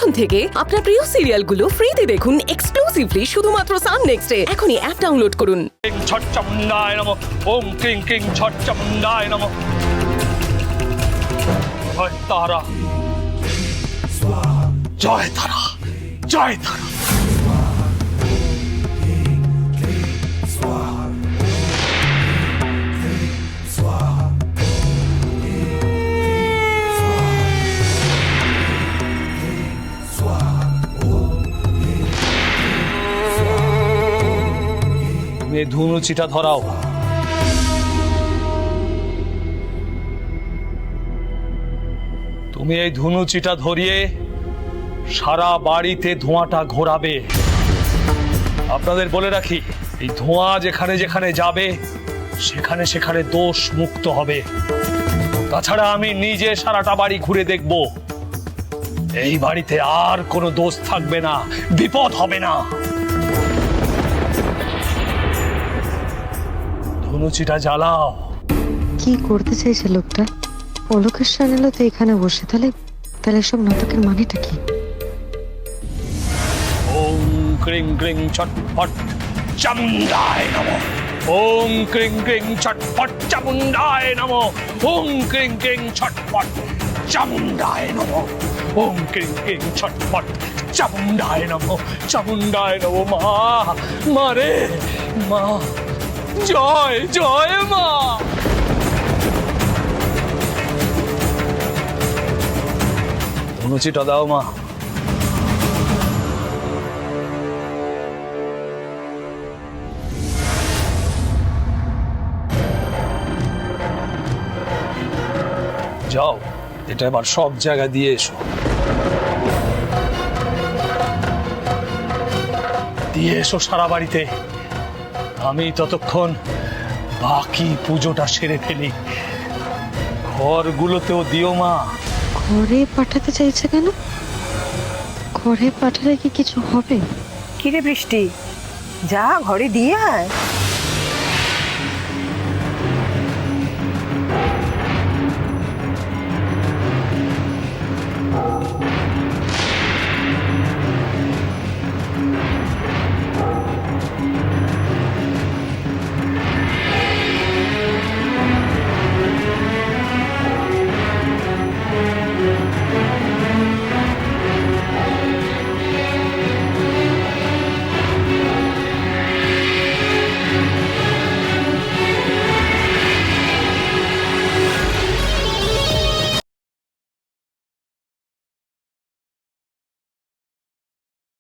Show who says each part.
Speaker 1: এখন থেকে আপনার প্রিয় সিরিয়ালগুলো ফ্রিতে দেখুন এক্সক্লুসিভলি শুধুমাত্র সান নেক্সটে। এখনই অ্যাপ ডাউনলোড করুন।
Speaker 2: ছট চামুন্ডায় নমঃ। ওম ক্রিং ক্রিং ছট চামুন্ডায় নমঃ। জয় তারা, জয় তারা, জয় তারা। তুমি ধুনুচিটা ধরাও। তুমি এই ধুনুচিটা ধরিয়ে সারা বাড়িতে ধোঁয়াটা ঘোরাবে। আপনাদের বলে রাখি, এই ধোঁয়া যেখানে যেখানে যাবে সেখানে সেখানে দোষ মুক্ত হবে। তাছাড়া আমি নিজে সারাটা বাড়ি ঘুরে দেখব, এই বাড়িতে আর কোনো দোষ থাকবে না, বিপদ হবে না। ধনুচিটা জ্বালাও।
Speaker 3: কি করতে চাইছে লোকটা? পলকের সানেলো তো এখানে বসে, তাহলে সব নাটকের মানেটা কি?
Speaker 2: ওম ক্রিং ক্রিং ছটফট চামুন্ডায় নমঃ। ওম ক্রিং ক্রিং ছটফট চামুন্ডায় নমঃ। ওম ক্রিং ক্রিং ছটফট চামুন্ডায় নমঃ। ওম ক্রিং ক্রিং ছটফট চামুন্ডায় নমঃ। চামুন্ডায় নমঃ। মা, মা রে মা, জয় জয় মা। ধনুচিটা দাও মা। যাও, এটা এবার সব জায়গায় দিয়ে এসো। দিয়ে এসো সারা বাড়িতে। আমি ততক্ষণ বাকি পুজোটা সেরে ফেলি। ঘরগুলোতেও দিও মা।
Speaker 3: ঘরে পাঠাতে চাইছে কেন? ঘরে পাঠালে কি কিছু হবে?
Speaker 4: কিরে বৃষ্টি, যা ঘরে দিয়ে আয়।